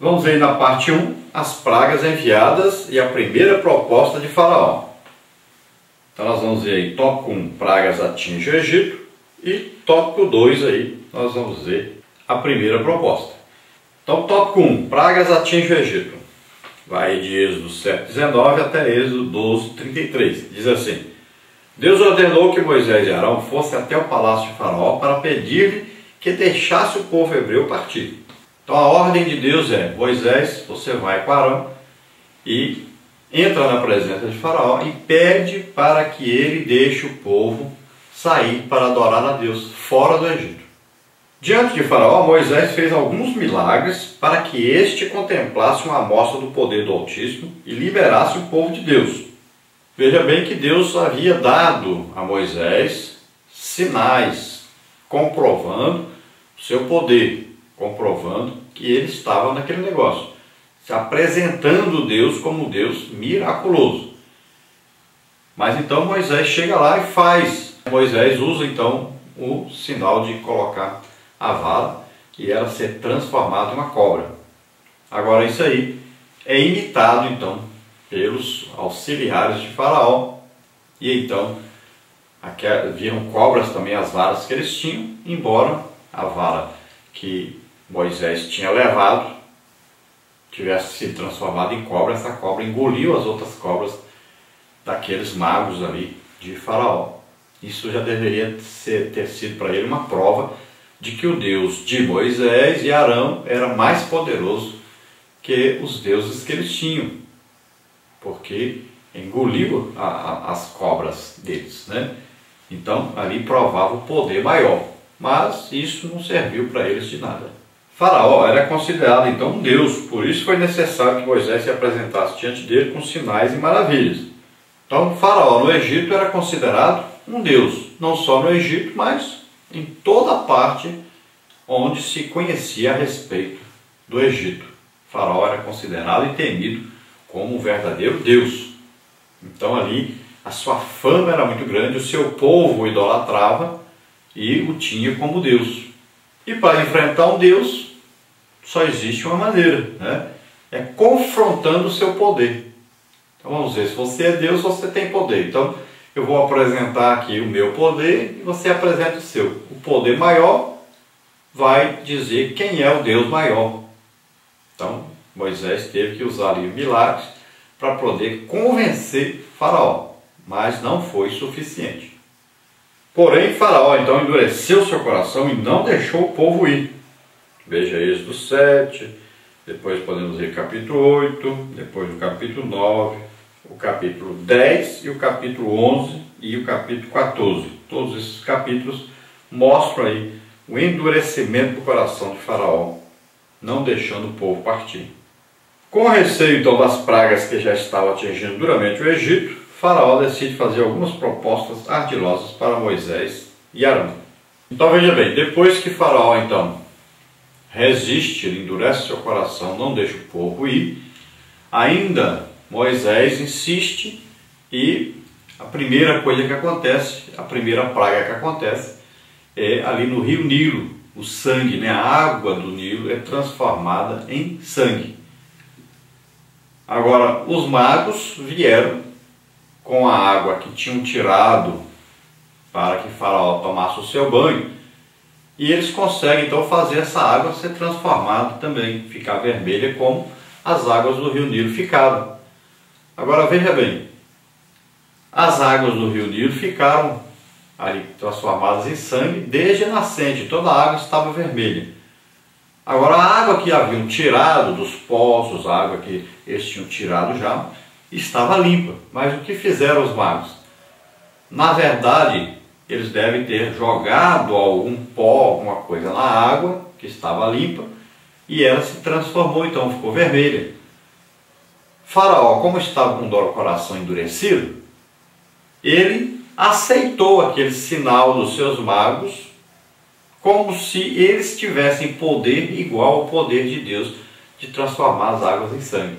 Vamos ver na parte 1 as pragas enviadas e a primeira proposta de Faraó. Então nós vamos ver aí, tópico 1, pragas atingem o Egito, e tópico 2 aí, nós vamos ver a primeira proposta. Então tópico 1, pragas atingem o Egito. Vai de Êxodo 7:19 até Êxodo 12:33. Diz assim: Deus ordenou que Moisés e Arão fossem até o palácio de Faraó para pedir-lhe que deixasse o povo hebreu partir. Então a ordem de Deus é: Moisés, você vai com Arão e entra na presença de Faraó e pede para que ele deixe o povo sair para adorar a Deus fora do Egito. Diante de Faraó, Moisés fez alguns milagres para que este contemplasse uma amostra do poder do Altíssimo e liberasse o povo de Deus. Veja bem que Deus havia dado a Moisés sinais comprovando o seu poder, comprovando que ele estava naquele negócio, se apresentando Deus como Deus miraculoso. Mas então Moisés chega lá e faz. Moisés usa então o sinal de colocar a vara e ela ser transformada em uma cobra. Agora isso aí é imitado então pelos auxiliares de Faraó, e então viram cobras também as varas que eles tinham, embora a vara que Moisés tinha levado tivesse sido transformada em cobra. Essa cobra engoliu as outras cobras daqueles magos ali de Faraó. Isso já deveria ter sido para ele uma prova de que o Deus de Moisés e Arão era mais poderoso que os deuses que eles tinham, porque engoliu as cobras deles, né? Então ali provava o poder maior, mas isso não serviu para eles de nada. Faraó era considerado então um deus, por isso foi necessário que Moisés se apresentasse diante dele com sinais e maravilhas. Então Faraó no Egito era considerado um deus, não só no Egito, mas em toda a parte onde se conhecia a respeito do Egito. Faraó era considerado e temido como um verdadeiro deus. Então ali a sua fama era muito grande, o seu povo o idolatrava e o tinha como deus. E para enfrentar um deus só existe uma maneira, né? É confrontando o seu poder. Então vamos ver, se você é Deus, você tem poder. Então eu vou apresentar aqui o meu poder e você apresenta o seu. O poder maior vai dizer quem é o Deus maior. Então Moisés teve que usar ali milagres para poder convencer Faraó, mas não foi suficiente. Porém Faraó então endureceu seu coração e não deixou o povo ir. Veja Êxodo 7, depois podemos ver capítulo 8, depois o capítulo 9, o capítulo 10 e o capítulo 11 e o capítulo 14. Todos esses capítulos mostram aí o endurecimento do coração de Faraó, não deixando o povo partir. Com receio então das pragas que já estavam atingindo duramente o Egito, Faraó decide fazer algumas propostas ardilosas para Moisés e Arão. Então veja bem, depois que Faraó então resiste, ele endurece seu coração, não deixa o povo ir, ainda Moisés insiste e a primeira coisa que acontece, a primeira praga que acontece é ali no rio Nilo. O sangue, né, a água do Nilo é transformada em sangue. Agora os magos vieram com a água que tinham tirado para que Faraó tomasse o seu banho, e eles conseguem então fazer essa água ser transformada também, ficar vermelha como as águas do rio Nilo ficaram. Agora veja bem, as águas do rio Nilo ficaram ali transformadas em sangue desde a nascente, toda a água estava vermelha. Agora a água que haviam tirado dos poços, a água que eles tinham tirado já, estava limpa. Mas o que fizeram os magos? Na verdade, eles devem ter jogado algum pó, alguma coisa na água que estava limpa, e ela se transformou, então ficou vermelha. Faraó, como estava com o coração endurecido, ele aceitou aquele sinal dos seus magos como se eles tivessem poder igual ao poder de Deus de transformar as águas em sangue.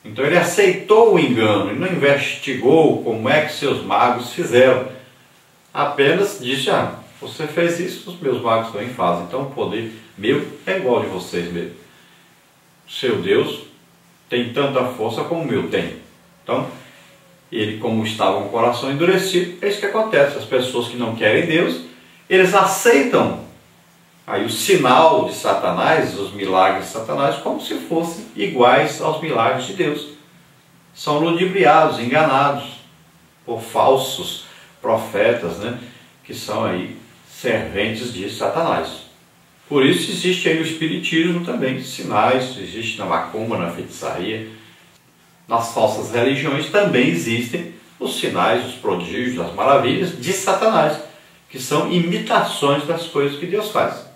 Então ele aceitou o engano e não investigou como é que seus magos fizeram. Apenas disse: você fez isso, os meus magos também fazem, então o poder meu é igual ao de vocês mesmo. seu Deus tem tanta força como o meu tem. Então, ele, como estava com o coração endurecido, é isso que acontece. As pessoas que não querem Deus, eles aceitam aí o sinal de Satanás, os milagres de Satanás, como se fossem iguais aos milagres de Deus. São ludibriados, enganados por falsos profetas, né, que são aí serventes de Satanás. Por isso existe aí o espiritismo também, sinais, existe na macumba, na feitiçaria. Nas falsas religiões também existem os sinais, os prodígios, as maravilhas de Satanás, que são imitações das coisas que Deus faz.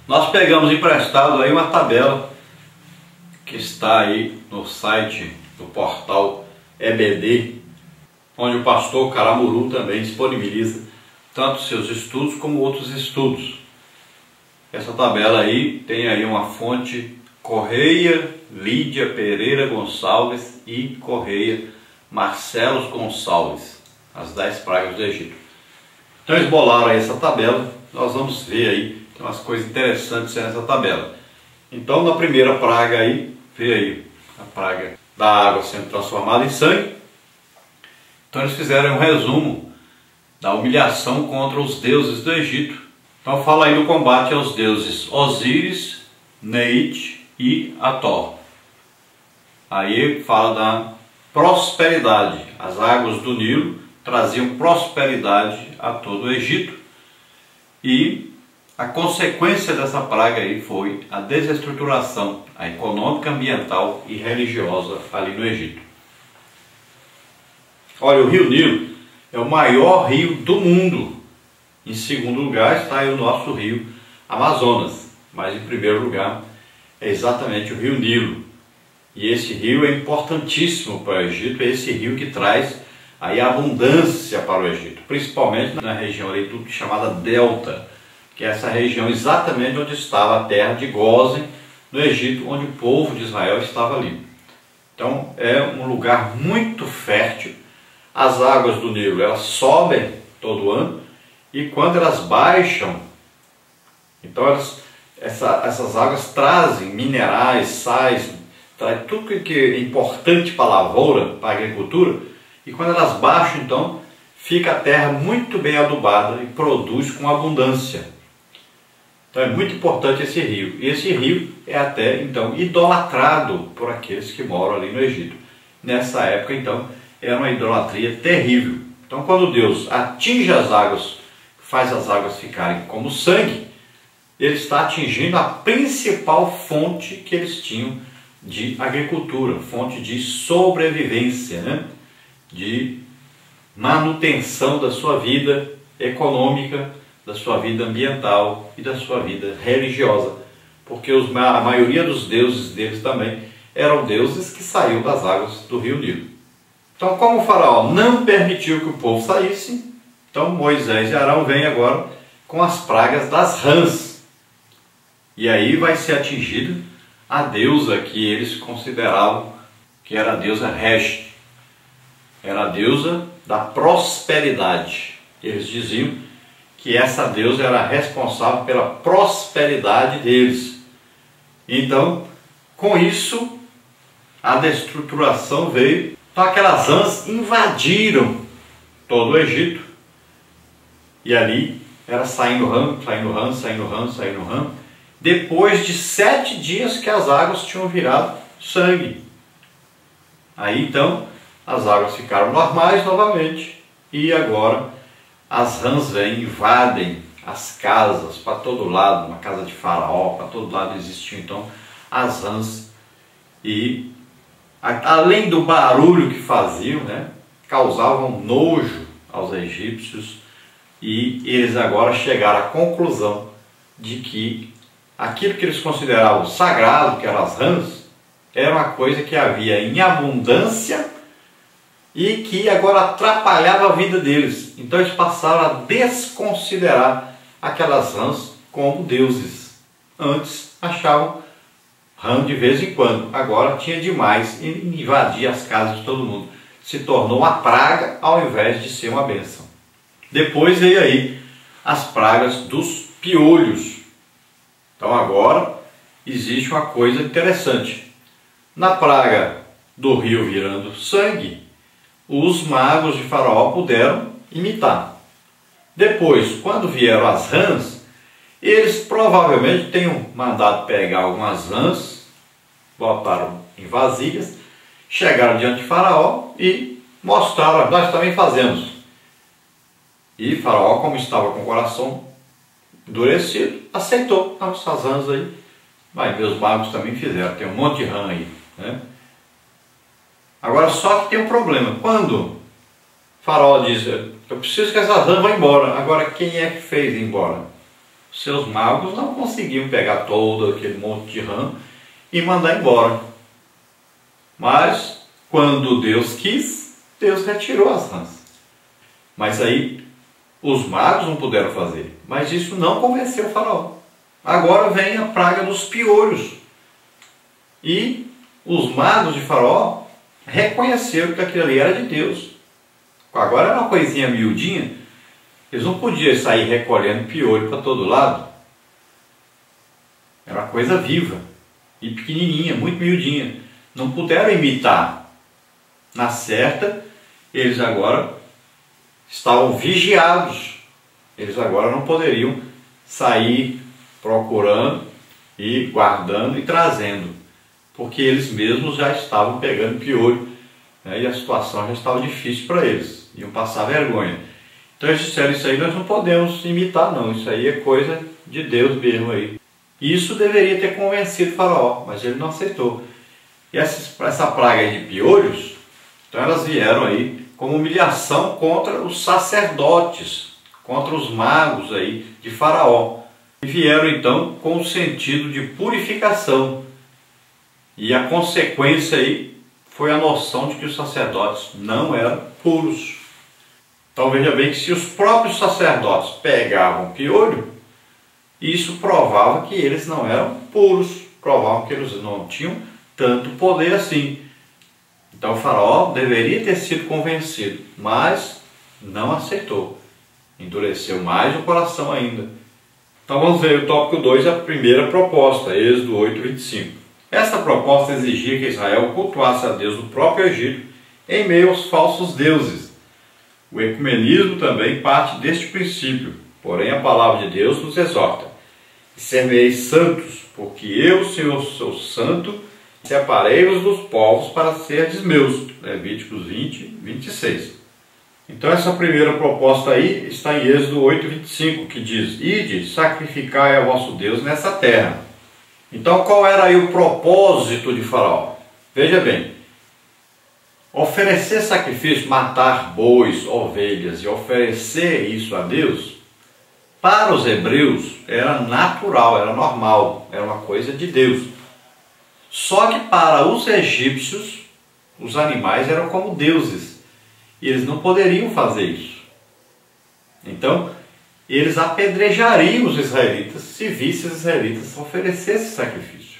Nós pegamos emprestado aí uma tabela que está aí no site do portal EBD, onde o pastor Caramuru também disponibiliza tanto seus estudos como outros estudos. Essa tabela aí tem aí uma fonte Correia Lídia Pereira Gonçalves e Correia Marcelos Gonçalves, as 10 pragas do Egito. Então eles bolaram aí essa tabela, nós vamos ver aí, tem umas coisas interessantes nessa tabela. Então na primeira praga aí, vê aí a praga da água sendo transformada em sangue. Então eles fizeram um resumo da humilhação contra os deuses do Egito. Então fala aí do combate aos deuses Osíris, Neit e Ator. Aí fala da prosperidade. As águas do Nilo traziam prosperidade a todo o Egito. E a consequência dessa praga aí foi a desestruturação econômica, ambiental e religiosa ali no Egito. Olha, o rio Nilo é o maior rio do mundo. Em segundo lugar está aí o nosso rio Amazonas, mas em primeiro lugar é exatamente o rio Nilo. E esse rio é importantíssimo para o Egito, é esse rio que traz aí a abundância para o Egito, principalmente na região ali chamada Delta, que é essa região exatamente onde estava a terra de Gósen, no Egito, onde o povo de Israel estava ali. Então é um lugar muito fértil. As águas do Nilo, elas sobem todo ano, e quando elas baixam, então essas águas trazem minerais, sais, traz tudo que é importante para a lavoura, para a agricultura, e quando elas baixam, então, fica a terra muito bem adubada e produz com abundância. Então é muito importante esse rio, e esse rio é até, então, idolatrado por aqueles que moram ali no Egito. Nessa época, então, era uma idolatria terrível. Então quando Deus atinge as águas, faz as águas ficarem como sangue, ele está atingindo a principal fonte que eles tinham de agricultura, fonte de sobrevivência, né? De manutenção da sua vida econômica, da sua vida ambiental e da sua vida religiosa, porque a maioria dos deuses deles também eram deuses que saíam das águas do rio Nilo. Então, como o faraó não permitiu que o povo saísse, então Moisés e Arão vêm agora com as pragas das rãs. E aí vai ser atingida a deusa que eles consideravam que era a deusa Resh. Era a deusa da prosperidade. Eles diziam que essa deusa era responsável pela prosperidade deles. Então, com isso, a destruturação veio. Então aquelas rãs invadiram todo o Egito, e ali era saindo rã, saindo rã, saindo rã, saindo rã, depois de 7 dias que as águas tinham virado sangue. Aí então as águas ficaram normais novamente, e agora as rãs vêm e invadem as casas para todo lado, uma casa de faraó, para todo lado existiam então as rãs, e além do barulho que faziam, né, causavam nojo aos egípcios, e eles agora chegaram à conclusão de que aquilo que eles consideravam sagrado, que eram as rãs, era uma coisa que havia em abundância e que agora atrapalhava a vida deles. Então eles passaram a desconsiderar aquelas rãs como deuses. Antes achavam rã de vez em quando, agora tinha demais e invadia as casas de todo mundo. Se tornou uma praga ao invés de ser uma bênção. Depois veio aí as pragas dos piolhos. Então agora existe uma coisa interessante. Na praga do rio virando sangue, os magos de Faraó puderam imitar. Depois, quando vieram as rãs, eles provavelmente tenham mandado pegar algumas rãs, botaram em vasilhas, chegaram diante de Faraó e mostraram: nós também fazemos. E Faraó, como estava com o coração endurecido, aceitou. Não, essas rãs aí, mas meus magos também fizeram, tem um monte de rã aí, né? Agora, só que tem um problema. Quando Faraó diz: eu preciso que essas rãs vão embora, agora quem é que fez ir embora? Seus magos não conseguiam pegar todo aquele monte de rã e mandar embora. Mas, quando Deus quis, Deus retirou as rãs. Mas aí, os magos não puderam fazer. Mas isso não convenceu o Faraó. Agora vem a praga dos piolhos. E os magos de Faraó reconheceram que aquilo ali era de Deus. Agora era uma coisinha miudinha. Eles não podiam sair recolhendo piolho para todo lado. Era uma coisa viva e pequenininha, muito miudinha. Não puderam imitar. Na certa, eles agora estavam vigiados. Eles agora não poderiam sair procurando e guardando e trazendo, porque eles mesmos já estavam pegando piolho, né, e a situação já estava difícil para eles, iam passar vergonha. Então eles disseram: isso aí nós não podemos imitar não, isso aí é coisa de Deus mesmo aí. Isso deveria ter convencido o Faraó, mas ele não aceitou. E essa praga aí de piolhos, então elas vieram aí como humilhação contra os sacerdotes, contra os magos aí de Faraó. E vieram então com o sentido de purificação. E a consequência aí foi a noção de que os sacerdotes não eram puros. Então veja bem que se os próprios sacerdotes pegavam piolho, isso provava que eles não eram puros, provavam que eles não tinham tanto poder assim. Então o Faraó deveria ter sido convencido, mas não aceitou. Endureceu mais o coração ainda. Então vamos ver o tópico 2, a primeira proposta, Êxodo 8:25. Esta proposta exigia que Israel cultuasse a Deus do próprio Egito em meio aos falsos deuses. O ecumenismo também parte deste princípio, porém a palavra de Deus nos exorta: semeis santos, porque eu, Senhor, sou santo, separei-vos dos povos para serdes meus. Levíticos 20:26. Então essa primeira proposta aí está em Êxodo 8:25, que diz: ide, sacrificai ao vosso Deus nessa terra. Então qual era aí o propósito de Faraó? Veja bem, oferecer sacrifício, matar bois, ovelhas e oferecer isso a Deus, para os hebreus era natural, era normal, era uma coisa de Deus. Só que para os egípcios, os animais eram como deuses, e eles não poderiam fazer isso. Então, eles apedrejariam os israelitas se vissem os israelitas oferecer esse sacrifício.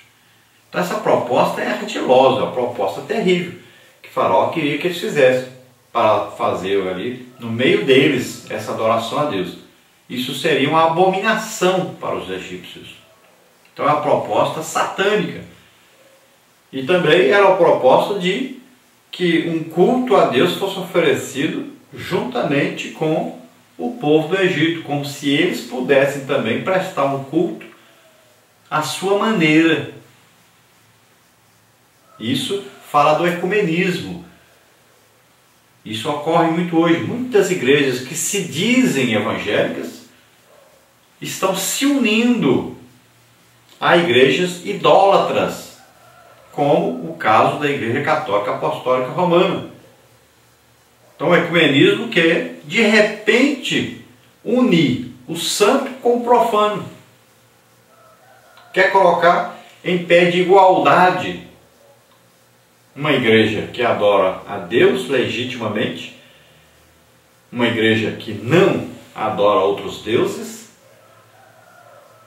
Então essa proposta é ardilosa, uma proposta terrível, que Faraó queria que eles fizessem, para fazer ali, no meio deles, essa adoração a Deus. Isso seria uma abominação para os egípcios. Então é uma proposta satânica. E também era a proposta de que um culto a Deus fosse oferecido juntamente com o povo do Egito, como se eles pudessem também prestar um culto à sua maneira. Isso fala do ecumenismo. Isso ocorre muito hoje. Muitas igrejas que se dizem evangélicas estão se unindo a igrejas idólatras, como o caso da Igreja Católica Apostólica Romana. Então o ecumenismo quer, de repente, unir o santo com o profano. Quer colocar em pé de igualdade uma igreja que adora a Deus legitimamente, uma igreja que não adora outros deuses,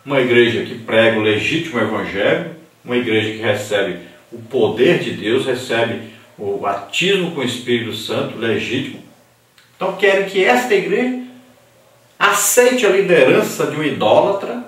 uma igreja que prega o legítimo evangelho, uma igreja que recebe o poder de Deus, recebe o batismo com o Espírito Santo legítimo. Então querem que esta igreja aceite a liderança de um idólatra